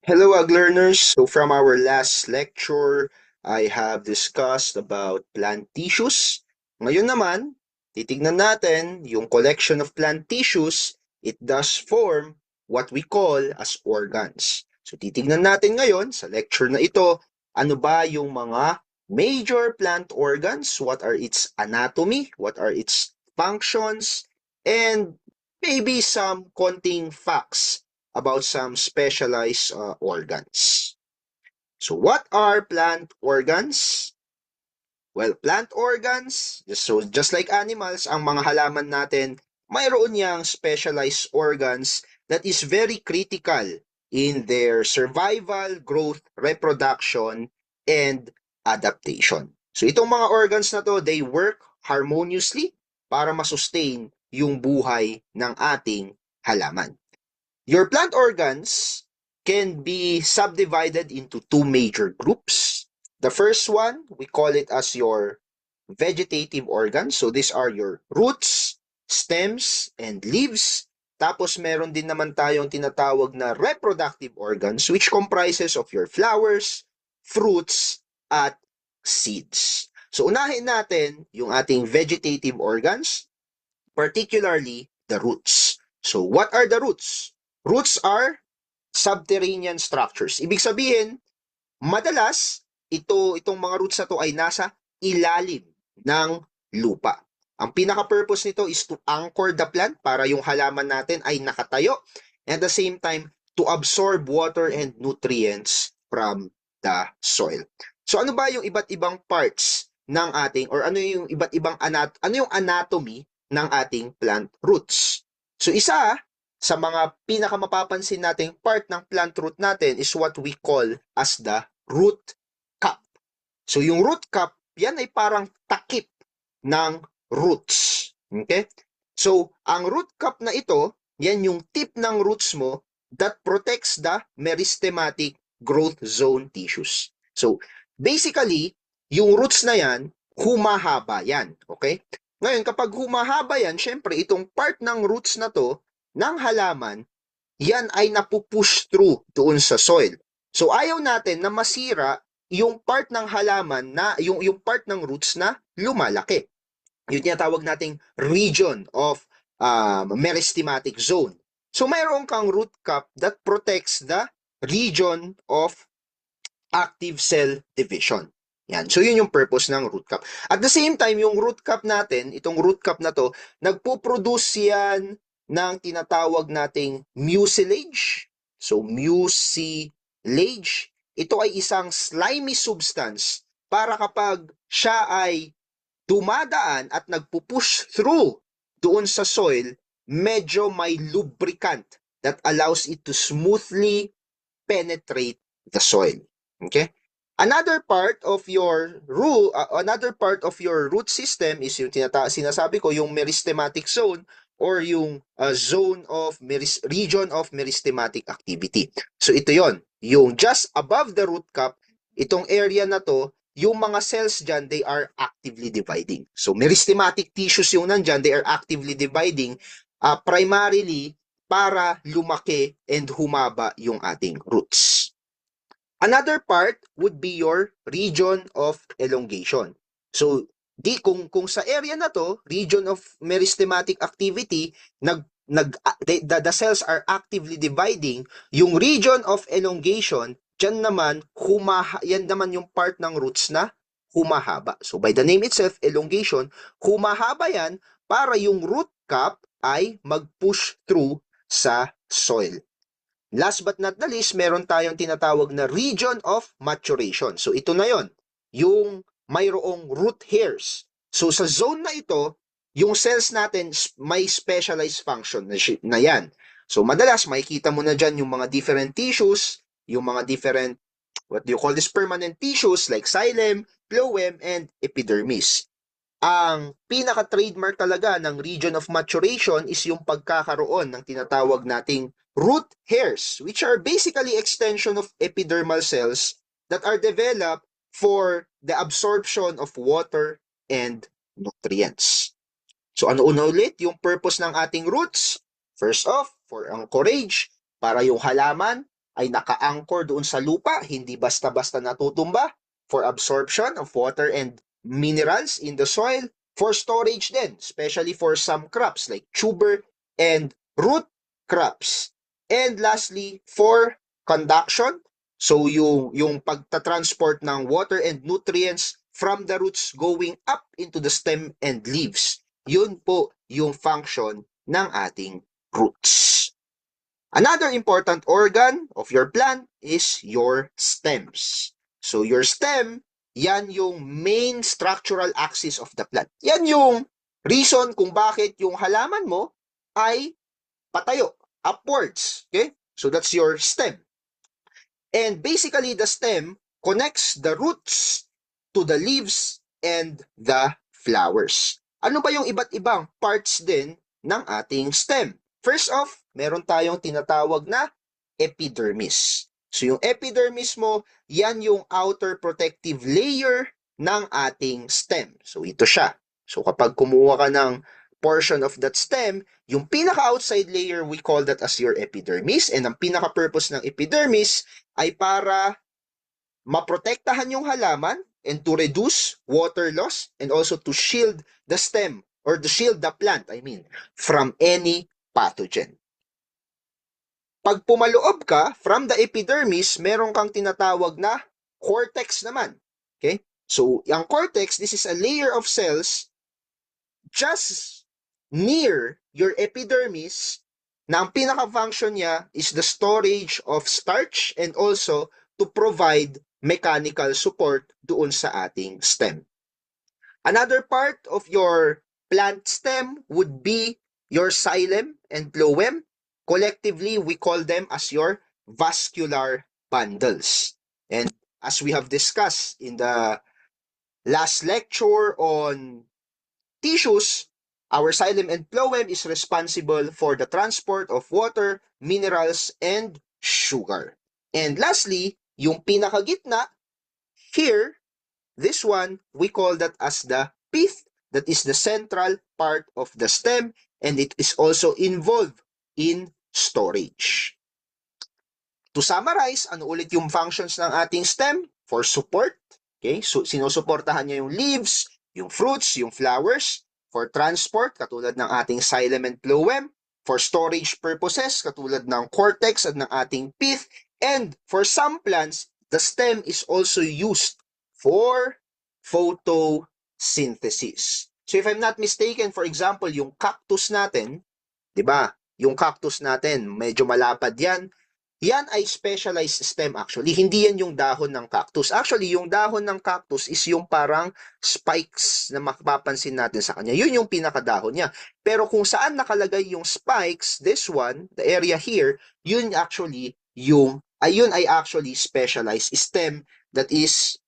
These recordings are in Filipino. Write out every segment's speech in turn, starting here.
Hello, Ag learners. So from our last lecture, I have discussed about plant tissues. Ngayon naman, titignan natin yung collection of plant tissues. It does form what we call as organs. So titignan natin ngayon sa lecture na ito, ano ba yung mga major plant organs, what are its anatomy, what are its functions, and maybe some konting facts about some specialized organs. So what are plant organs? Well, plant organs, just like animals, ang mga halaman natin, mayroon niyang specialized organs that is very critical in their survival, growth, reproduction, and adaptation. So itong mga organs na to, they work harmoniously para masustain yung buhay ng ating halaman. Your plant organs can be subdivided into two major groups. The first one, we call it as your vegetative organs. So these are your roots, stems, and leaves. Tapos meron din naman tayong tinatawag na reproductive organs which comprises of your flowers, fruits, at seeds. So unahin natin yung ating vegetative organs, particularly the roots. So what are the roots? Roots are subterranean structures. Ibig sabihin, madalas itong mga roots na to ay nasa ilalim ng lupa. Ang pinaka-purpose nito is to anchor the plant para yung halaman natin ay nakatayo, and at the same time to absorb water and nutrients from the soil. So ano ba yung iba't ibang parts ng ating, or ano yung iba't ibang ano yung anatomy ng ating plant roots? So isa sa mga pinakamapapansin nating part ng plant root natin is what we call as the root cup. So yung root cup, yan ay parang takip ng roots. Okay? So ang root cup na ito, yan yung tip ng roots mo that protects the meristematic growth zone tissues. So basically, yung roots na yan, humahaba yan. Okay? Ngayon, kapag humahaba yan, syempre itong part ng roots na to, ng halaman, yan ay napupush through doon sa soil. So ayaw natin na masira yung part ng halaman na yung part ng roots na lumalaki. Yung tinatawag nating region of meristematic zone. So mayroon kang root cap that protects the region of active cell division. Yan. So yun yung purpose ng root cap. At the same time, yung root cap natin, itong root cap na to, nagpo-produce yan ng tinatawag nating mucilage. So mucilage, ito ay isang slimy substance para kapag siya ay dumadaan at nagpo-push through doon sa soil, medyo may lubricant that allows it to smoothly penetrate the soil. Okay? Another part of your root system is yung sinasabi ko, yung meristematic zone or yung region of meristematic activity. So ito yon, yung just above the root cap, itong area na to, yung mga cells dyan, they are actively dividing. So meristematic tissues yung nandyan, they are actively dividing primarily para lumaki and humaba yung ating roots. Another part would be your region of elongation. So, kung sa area na to, region of meristematic activity, the cells are actively dividing, yung region of elongation, dyan naman, yan naman yung part ng roots na humahaba. So, by the name itself, elongation, humahaba yan para yung root cap ay mag-push through sa soil. Last but not the least, meron tayong tinatawag na region of maturation. So ito na yon, yung mayroong root hairs. So sa zone na ito, yung cells natin may specialized function na yan. So madalas makikita mo na dyan yung mga different tissues, yung mga different, what do you call this, permanent tissues like xylem, phloem, and epidermis. Ang pinaka-trademark talaga ng region of maturation is yung pagkakaroon ng tinatawag nating root hairs, which are basically extension of epidermal cells that are developed for the absorption of water and nutrients. So ano una ulit yung purpose ng ating roots? First off, for anchorage, para yung halaman ay naka-anchor doon sa lupa, hindi basta-basta natutumba, for absorption of water and minerals in the soil, for storage din, especially for some crops like tuber and root crops. And lastly, for conduction, so yung pagta-transport ng water and nutrients from the roots going up into the stem and leaves. Yun po yung function ng ating roots. Another important organ of your plant is your stems. So your stem, yan yung main structural axis of the plant. Yan yung reason kung bakit yung halaman mo ay patayo, upwards. Okay? So that's your stem. And basically, the stem connects the roots to the leaves and the flowers. Ano ba yung iba't ibang parts din ng ating stem? First off, meron tayong tinatawag na epidermis. So yung epidermis mo, yan yung outer protective layer ng ating stem. So ito siya. So kapag kumuha ka ng portion of that stem, yung pinaka-outside layer, we call that as your epidermis. And ang pinaka-purpose ng epidermis ay para maprotektahan yung halaman and to reduce water loss and also to shield the stem or to shield the plant, from any pathogen. Pag pumaloob ka from the epidermis, meron kang tinatawag na cortex naman. Okay? So, ang cortex, this is a layer of cells just near your epidermis na ang pinaka-function niya is the storage of starch and also to provide mechanical support doon sa ating stem. Another part of your plant stem would be your xylem and phloem. Collectively, we call them as your vascular bundles. And as we have discussed in the last lecture on tissues, our xylem and phloem is responsible for the transport of water, minerals, and sugar. And lastly, yung pinakagitna, here, this one, we call that as the pith. That is the central part of the stem, and it is also involved in storage. To summarize, ano ulit yung functions ng ating stem? For support, okay? So, sinusuportahan niya yung leaves, yung fruits, yung flowers. For transport, katulad ng ating xylem and phloem. For storage purposes, katulad ng cortex at ng ating pith. And for some plants, the stem is also used for photosynthesis. So if I'm not mistaken, for example, yung cactus natin, di ba? Yung cactus natin, medyo malapad yan. Yan ay specialized stem actually. Hindi yan yung dahon ng cactus. Actually, yung dahon ng cactus is yung parang spikes na mapapansin natin sa kanya. Yun yung pinakadahon niya. Pero kung saan nakalagay yung spikes, this one, the area here, yun actually yun ay actually specialized stem that is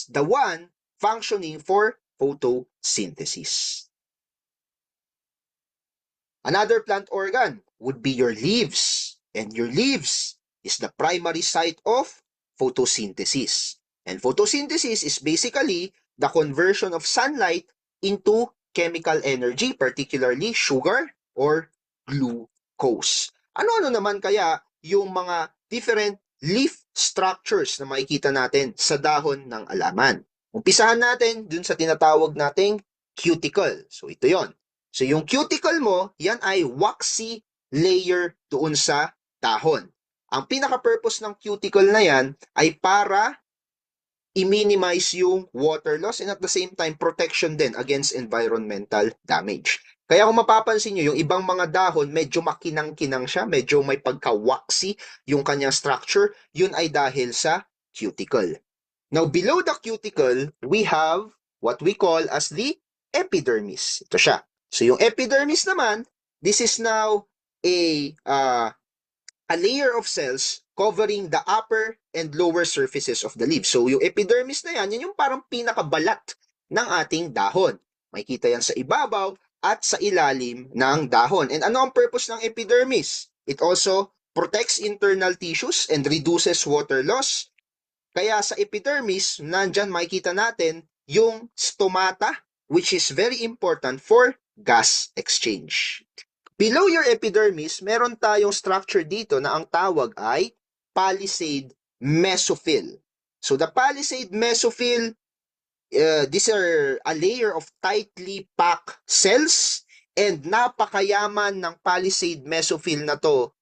the one functioning for photosynthesis. Another plant organ would be your leaves. And your leaves is the primary site of photosynthesis. And photosynthesis is basically the conversion of sunlight into chemical energy, particularly sugar or glucose. Ano-ano naman kaya yung mga different leaf structures na makikita natin sa dahon ng alaman? Umpisahan natin dun sa tinatawag nating cuticle. So ito yon. So yung cuticle mo, yan ay waxy layer doon sa dahon. Ang pinaka-purpose ng cuticle na yan ay para i-minimize yung water loss and at the same time protection din against environmental damage. Kaya kung mapapansin nyo, yung ibang mga dahon, medyo makinang-kinang siya, medyo may pagka-waxy yung kanyang structure, yun ay dahil sa cuticle. Now, below the cuticle, we have what we call as the epidermis. Ito siya. So yung epidermis naman, this is now a layer of cells covering the upper and lower surfaces of the leaf. So yung epidermis na yan yung parang pinakabalat ng ating dahon. Makikita yan sa ibabaw at sa ilalim ng dahon. And ano ang purpose ng epidermis? It also protects internal tissues and reduces water loss. Kaya sa epidermis, nandyan makikita natin yung stomata, which is very important for gas exchange. Below your epidermis, meron tayong structure dito na ang tawag ay palisade mesophyll. So the palisade mesophyll, these are a layer of tightly packed cells, and napakayaman ng palisade mesophyll na to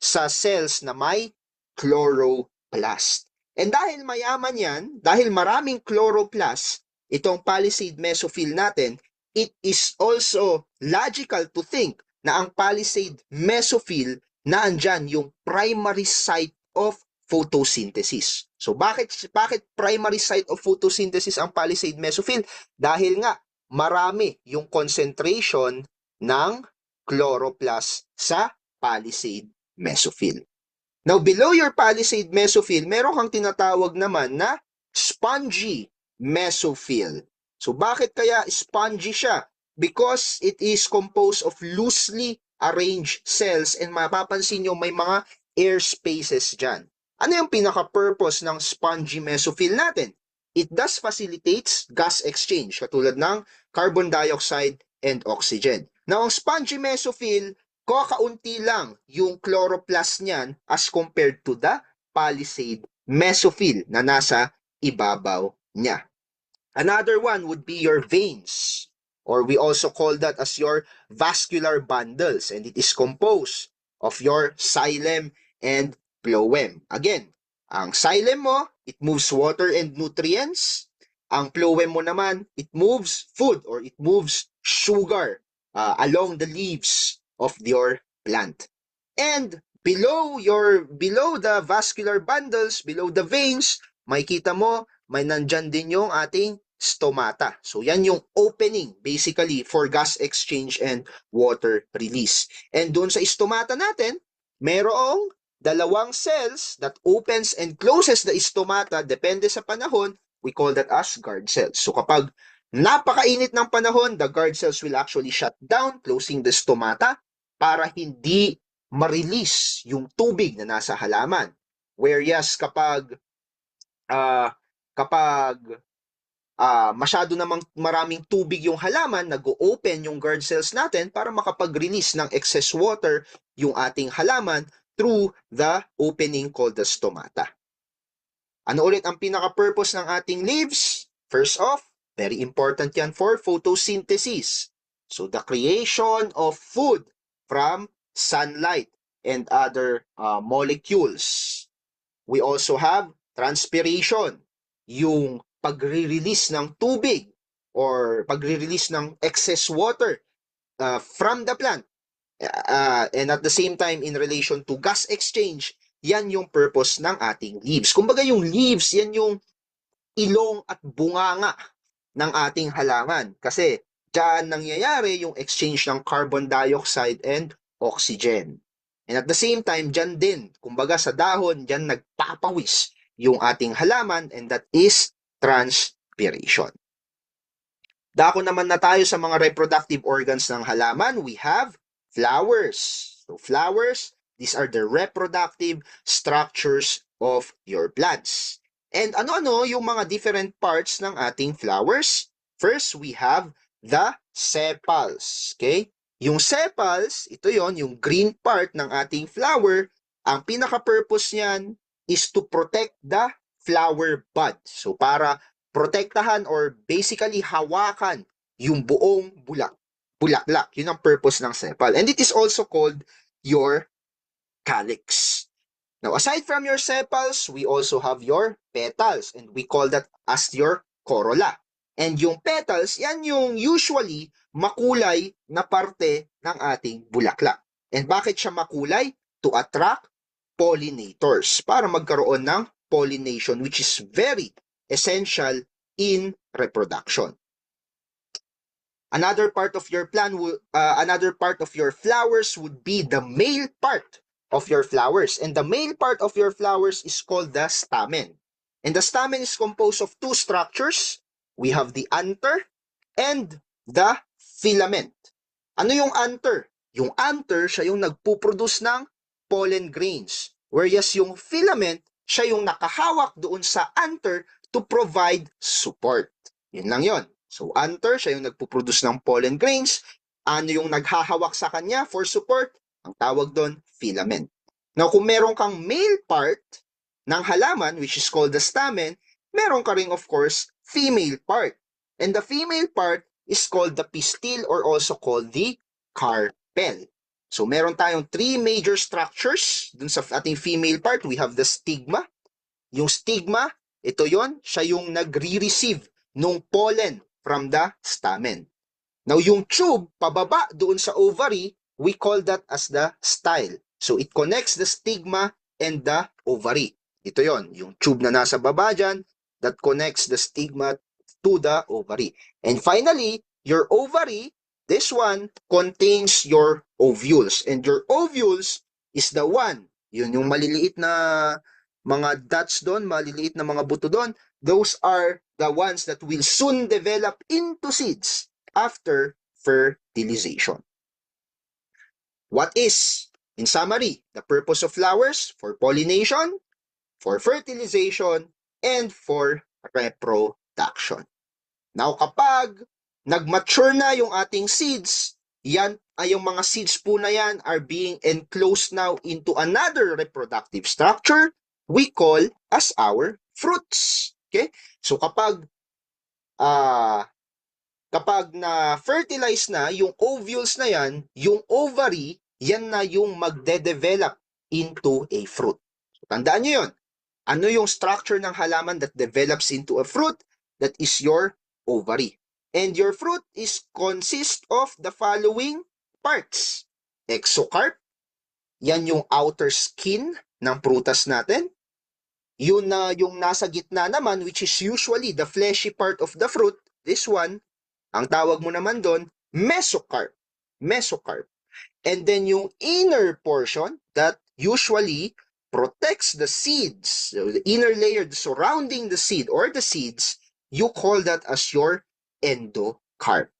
sa cells na may chloroplast. And dahil mayaman yan, dahil maraming chloroplast, itong palisade mesophyll natin, it is also logical to think na ang palisade mesophyll na andyan yung primary site of photosynthesis. So bakit primary site of photosynthesis ang palisade mesophyll? Dahil nga marami yung concentration ng chloroplast sa palisade mesophyll. Now, below your palisade mesophyll, meron kang tinatawag naman na spongy mesophyll. So, bakit kaya spongy siya? Because it is composed of loosely arranged cells, and mapapansin nyo may mga air spaces dyan. Ano yung pinaka-purpose ng spongy mesophyll natin? It thus facilitates gas exchange, katulad ng carbon dioxide and oxygen. Now, ang spongy mesophyll, kakaunti lang yung chloroplast niyan as compared to the palisade mesophyll na nasa ibabaw niya. Another one would be your veins, or we also call that as your vascular bundles, and it is composed of your xylem and phloem. Again, ang xylem mo, it moves water and nutrients. Ang phloem mo naman, it moves food or it moves sugar along the leaves of your plant. And below the vascular bundles, below the veins, makikita mo may nandyan din yung ating stomata. So yan yung opening basically for gas exchange and water release. And doon sa stomata natin, merong dalawang cells that opens and closes the stomata depende sa panahon. We call that as guard cells. So kapag napakainit ng panahon, the guard cells will actually shut down, closing the stomata para hindi ma-release yung tubig na nasa halaman. Whereas kapag masyado namang maraming tubig yung halaman, nag-o-open yung guard cells natin para makapag-release ng excess water yung ating halaman through the opening called the stomata. Ano ulit ang pinaka-purpose ng ating leaves? First off, very important yan for photosynthesis. So the creation of food from sunlight and other molecules. We also have transpiration, yung pagre-release ng tubig or pagre-release ng excess water from the plant. And at the same time, in relation to gas exchange, yan yung purpose ng ating leaves. Kumbaga yung leaves, yan yung ilong at bunganga ng ating halaman. Kasi diyan nangyayari yung exchange ng carbon dioxide and oxygen. And at the same time, diyan din, kumbaga sa dahon, diyan nagpapawis yung ating halaman, and that is transpiration. Dako naman na tayo sa mga reproductive organs ng halaman. We have flowers. So flowers, these are the reproductive structures of your plants. And ano-ano yung mga different parts ng ating flowers? First, we have the sepals. Okay? Yung sepals, ito yon, yung green part ng ating flower. Ang pinaka-purpose niyan is to protect the flower bud. So para protektahan or basically hawakan yung buong bulaklak. Yun ang purpose ng sepal. And it is also called your calyx. Now, aside from your sepals, we also have your petals, and we call that as your corolla. And yung petals, yan yung usually makulay na parte ng ating bulaklak. And bakit siya makulay? To attract pollinators, para magkaroon ng pollination, which is very essential in reproduction. Another part of your flowers would be the male part of your flowers, and the male part of your flowers is called the stamen. And the stamen is composed of two structures. We have the anther and the filament. Ano yung anther? Yung anther, siya yung nagpuproduce ng pollen grains, whereas yung filament, siya yung nakahawak doon sa anther to provide support. Yun lang yon. So anther, siya yung nagpuproduce ng pollen grains, Ano yung naghahawak sa kanya for support? Ang tawag doon, filament. Now, kung meron kang male part ng halaman, which is called the stamen, meron ka rin, of course, female part. And the female part is called the pistil or also called the carpel. So, meron tayong three major structures dun sa ating female part. We have the stigma. Yung stigma, ito yon, siya yung nagre-receive ng pollen from the stamen. Now, yung tube, pababa doon sa ovary, we call that as the style. So, it connects the stigma and the ovary. Ito yon, yung tube na nasa baba dyan, that connects the stigma to the ovary. And finally, your ovary, this one, contains your ovules. And your ovules is the one, yun yung maliliit na mga dots doon, maliliit na mga buto doon, those are the ones that will soon develop into seeds after fertilization. What is, in summary, the purpose of flowers? For pollination, for fertilization, and for reproduction. Now, kapag nag-mature na yung ating seeds, yan ay yung mga seeds po na yan are being enclosed now into another reproductive structure we call as our fruits. Okay? So kapag na-fertilize na yung ovules na yan, yung ovary, yan na yung magde-develop into a fruit. So, tandaan nyo yun. Ano yung structure ng halaman that develops into a fruit? That is your ovary. And your fruit is consist of the following parts. Exocarp, yan yung outer skin ng prutas natin. Yun na yung nasa gitna naman, which is usually the fleshy part of the fruit, this one, ang tawag mo naman doon, mesocarp. Mesocarp. And then yung inner portion that usually protects the seeds, so the inner layer surrounding the seed or the seeds, you call that as your endocarp.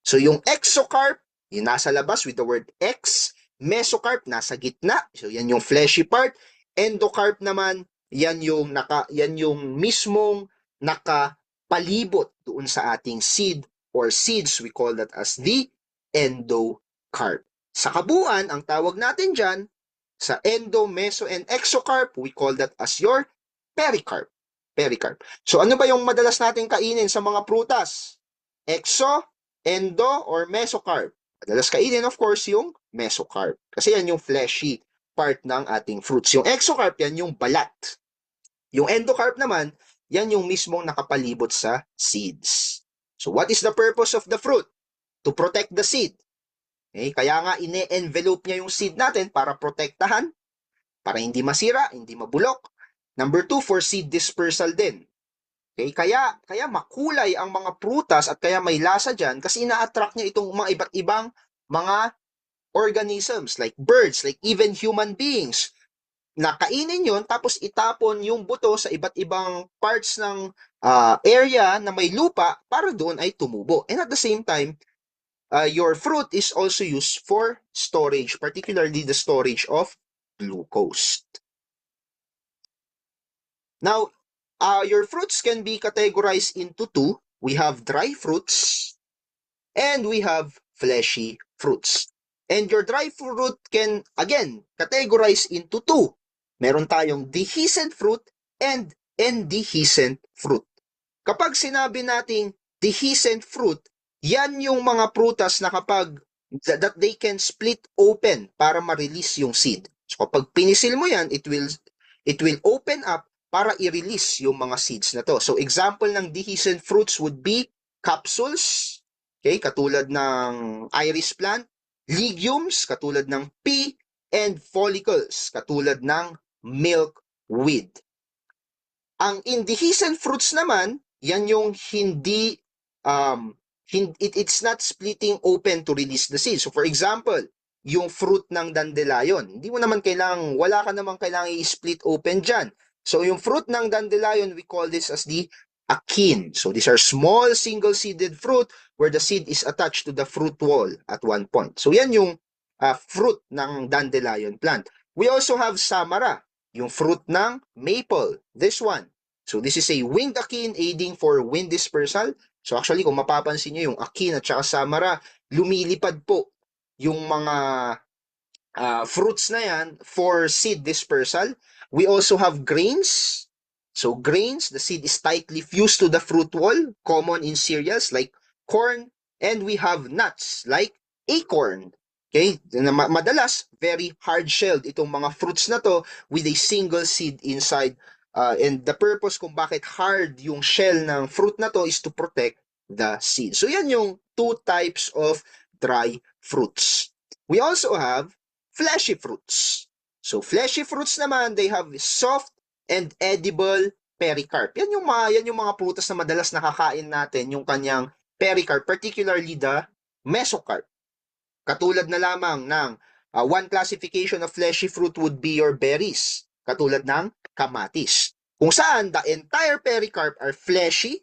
So yung exocarp, yung nasa labas with the word ex, mesocarp, nasa gitna, so yan yung fleshy part, endocarp naman, yan yung mismong nakapalibot doon sa ating seed or seeds, we call that as the endocarp. Sa kabuuan, ang tawag natin dyan, sa endo, meso, and exocarp, we call that as your pericarp. Pericarp. So ano ba yung madalas natin kainin sa mga prutas? Exo, endo, or mesocarp? Madalas kainin, of course, yung mesocarp. Kasi yan yung fleshy part ng ating fruits. Yung exocarp, yan yung balat. Yung endocarp naman, yan yung mismong nakapalibot sa seeds. So what is the purpose of the fruit? To protect the seed. Okay? Kaya nga ine-envelope niya yung seed natin para protektahan, para hindi masira, hindi mabulok. Number 2, for seed dispersal din. Okay? Kaya makulay ang mga prutas at kaya may lasa dyan kasi ina-attract niya itong mga iba't ibang mga organisms like birds, like even human beings. Nakainin yon tapos itapon yung buto sa iba't ibang parts ng area na may lupa para doon ay tumubo. And at the same time, your fruit is also used for storage, particularly the storage of glucose. Now, your fruits can be categorized into two. We have dry fruits and we have fleshy fruits. And your dry fruit can, again, categorize into two. Meron tayong dehiscent fruit and indehiscent fruit. Kapag sinabi nating dehiscent fruit, yan yung mga prutas na kapag that they can split open para ma-release yung seed. So kapag pinisil mo yan, it will open up para i-release yung mga seeds na to. So example ng dehiscent fruits would be capsules, okay, katulad ng iris plant, legumes, katulad ng pea, and follicles, katulad ng milkweed. Ang indehiscent fruits naman, yan yung it's not splitting open to release the seed. So for example, yung fruit ng dandelion, wala ka naman kailangan i-split open dyan. So yung fruit ng dandelion, we call this as the achene. So these are small single-seeded fruit where the seed is attached to the fruit wall at one point. So yan yung fruit ng dandelion plant. We also have samara, yung fruit ng maple, this one. So this is a winged achene aiding for wind dispersal. So actually, kung mapapansin nyo, yung akin at saka samara, lumilipad po yung mga fruits na yan for seed dispersal. We also have grains. So grains, the seed is tightly fused to the fruit wall, common in cereals like corn, and we have nuts like acorn. Okay? Madalas, very hard-shelled itong mga fruits na to with a single seed inside. And the purpose kung bakit hard yung shell ng fruit na to is to protect the seed. So yan yung two types of dry fruits. We also have fleshy fruits. So fleshy fruits naman, they have soft and edible pericarp. Yan yung mga prutas na madalas nakakain natin, yung kanyang pericarp, particularly the mesocarp. Katulad na lamang ng one classification of fleshy fruit would be your berries, katulad ng kamatis. Kung saan the entire pericarp are fleshy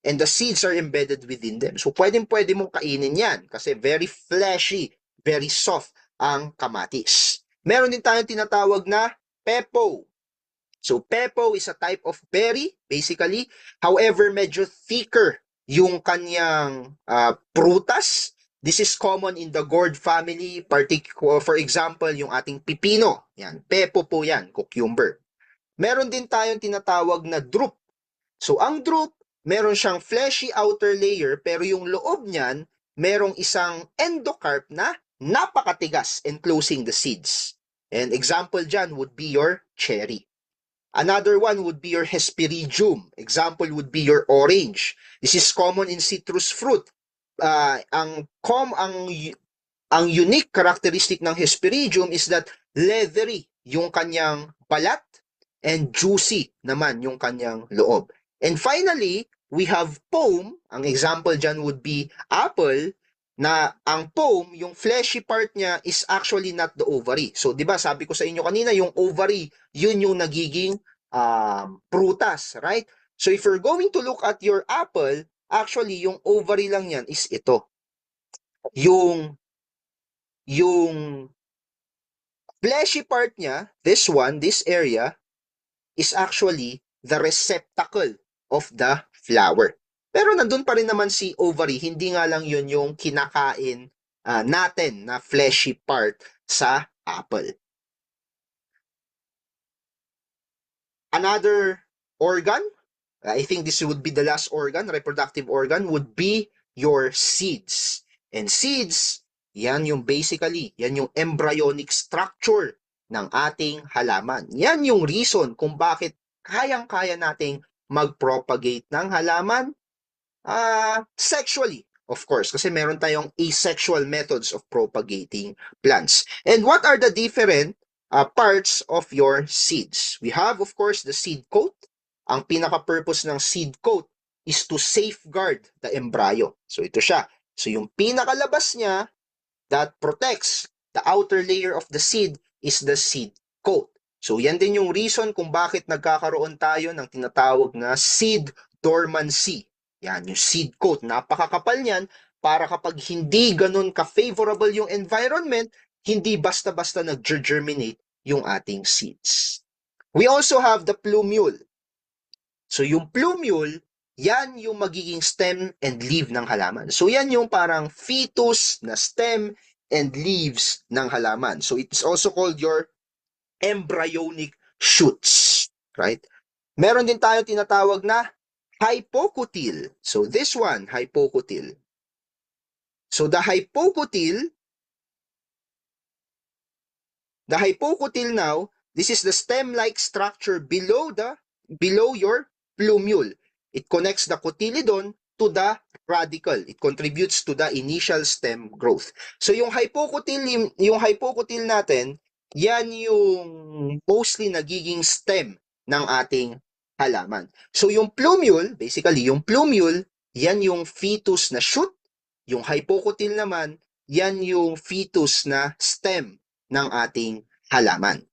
and the seeds are embedded within them. So pwede mong kainin yan kasi very fleshy, very soft ang kamatis. Meron din tayong tinatawag na pepo. So pepo is a type of berry, basically. However, medyo thicker yung kanyang prutas. This is common in the gourd family, for example, yung ating pipino. Yan, pepo po yan, cucumber. Meron din tayong tinatawag na drupe. So ang drupe, meron siyang fleshy outer layer pero yung loob niyan, merong isang endocarp na napakatigas enclosing the seeds. And example dyan would be your cherry. Another one would be your hesperidium. Example would be your orange. This is common in citrus fruit. Ang unique characteristic ng hesperidium is that leathery yung kanyang balat and juicy naman yung kanyang loob. And finally, we have pome. Ang example dyan would be apple, na ang pome, yung fleshy part niya is actually not the ovary. So, di ba, sabi ko sa inyo kanina, yung ovary, yun yung nagiging prutas, right? So, if you're going to look at your apple, actually, yung ovary lang yan is ito. Yung fleshy part niya, this one, this area, is actually the receptacle of the flower. Pero nandun pa rin naman si ovary, hindi nga lang yun yung kinakain natin na fleshy part sa apple. Another organ, I think this would be the last organ, reproductive organ, would be your seeds. And seeds, yan yung basically, yan yung embryonic structure ng ating halaman. Yan yung reason kung bakit kayang-kaya nating mag-propagate ng halaman sexually, of course, kasi meron tayong asexual methods of propagating plants. And what are the different parts of your seeds? We have, of course, the seed coat. Ang pinaka-purpose ng seed coat is to safeguard the embryo. So ito siya. So yung pinakalabas niya that protects the outer layer of the seed is the seed coat. So yan din yung reason kung bakit nagkakaroon tayo ng tinatawag na seed dormancy. Yan, yung seed coat. Napakakapal niyan para kapag hindi ganun ka-favorable yung environment, hindi basta-basta nag-germinate yung ating seeds. We also have the plumule. So yung plumule, yan yung magiging stem and leaf ng halaman. So yan yung parang fetus na stem and leaves ng halaman. So it's also called your embryonic shoots, right? Meron din tayo tinatawag na hypocotyl. So this one, hypocotyl. So the hypocotyl now, this is the stem-like structure below your plumule. It connects the cotyledon to the radicle. It contributes to the initial stem growth. So yung hypocotyl natin, yan yung mostly nagiging stem ng ating halaman. So yung plumule, basically yung plumule, yan yung fetus na shoot. Yung hypocotyl naman, yan yung fetus na stem ng ating halaman.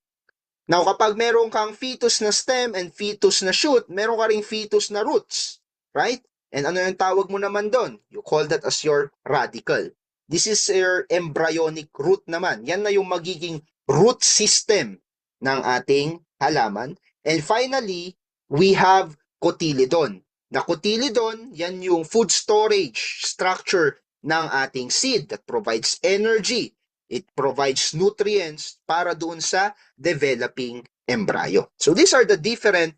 Now, kapag meron kang fetus na stem and fetus na shoot, meron ka ring fetus na roots, right? And ano yung tawag mo naman doon? You call that as your radicle. This is your embryonic root naman. Yan na yung magiging root system ng ating halaman. And finally, we have cotyledon. Na cotyledon, yan yung food storage structure ng ating seed that provides energy. It provides nutrients para doon sa developing embryo. So these are the different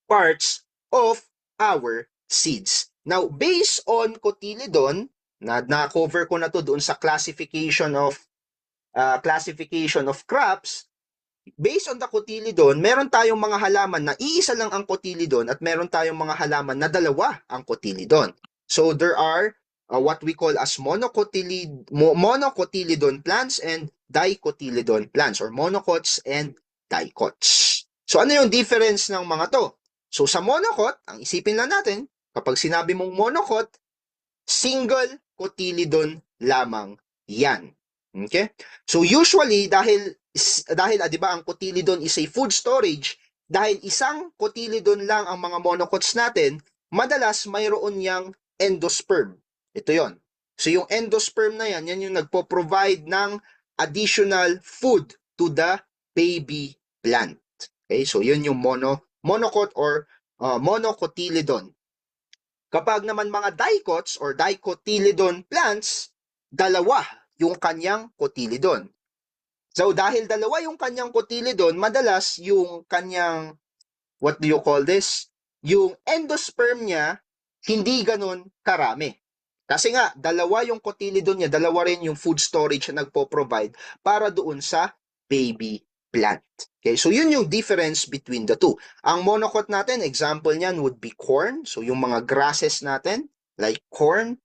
parts of our seeds. Now, based on cotyledon, na-cover ko na to doon sa classification of crops. Based on the cotyledon, meron tayong mga halaman na iisa lang ang cotyledon at meron tayong mga halaman na dalawa ang cotyledon. So there are what we call as monocotyledon plants and dicotyledon plants, or monocots and dicots. So ano yung difference ng mga to? So sa monocot, ang isipin lang natin, kapag sinabi mong monocot, single cotyledon lamang yan. Okay? So usually dahil 'di ba ang cotyledon is a food storage, dahil isang cotyledon lang ang mga monocots natin, madalas mayroon yang endosperm. Ito 'yon. So yung endosperm na yan yung nagpo-provide ng additional food to the baby plant. Okay? So yun yung monocot or monocotyledon. Kapag naman mga dicots or dicotyledon plants, dalawa yung kanyang cotyledon. So dahil dalawa yung kanyang cotyledon, madalas yung kanyang, what do you call this? Yung endosperm niya, hindi ganun karami. Kasi nga, dalawa yung cotyledon niya, dalawa rin yung food storage na nagpo-provide para doon sa baby plant. Okay, so yun yung difference between the two. Ang monocot natin, example niyan would be corn. So yung mga grasses natin, like corn,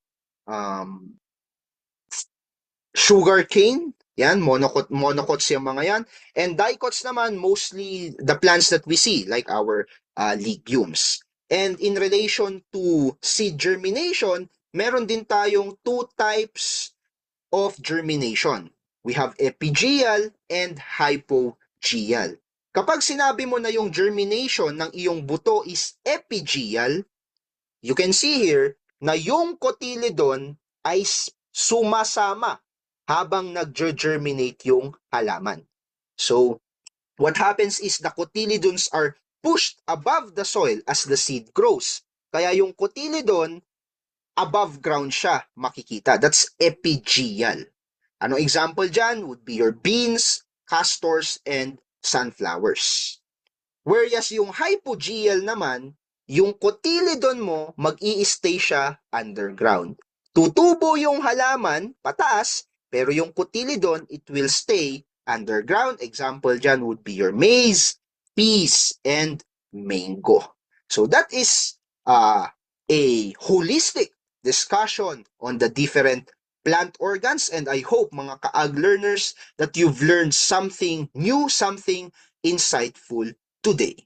sugar cane, yan, monocots yung mga yan. And dicots naman, mostly the plants that we see, like our legumes. And in relation to seed germination, meron din tayong two types of germination. We have epigeal and hypogeal. Kapag sinabi mo na yung germination ng iyong buto is epigeal, you can see here na yung cotyledon ay sumasama habang nag-germinate yung halaman. So, what happens is the cotyledons are pushed above the soil as the seed grows. Kaya yung cotyledon, above ground siya makikita. That's epigeal. Ano example dyan would be your beans, castors, and sunflowers. Whereas yung hypogeal naman, yung cotyledon mo, mag-i-stay siya underground. Tutubo yung halaman pataas, pero yung cotyledon, it will stay underground. Example dyan would be your maize, peas, and mango. So that is a holistic discussion on the different plant organs, and I hope mga ka-ag learners that you've learned something new, something insightful today.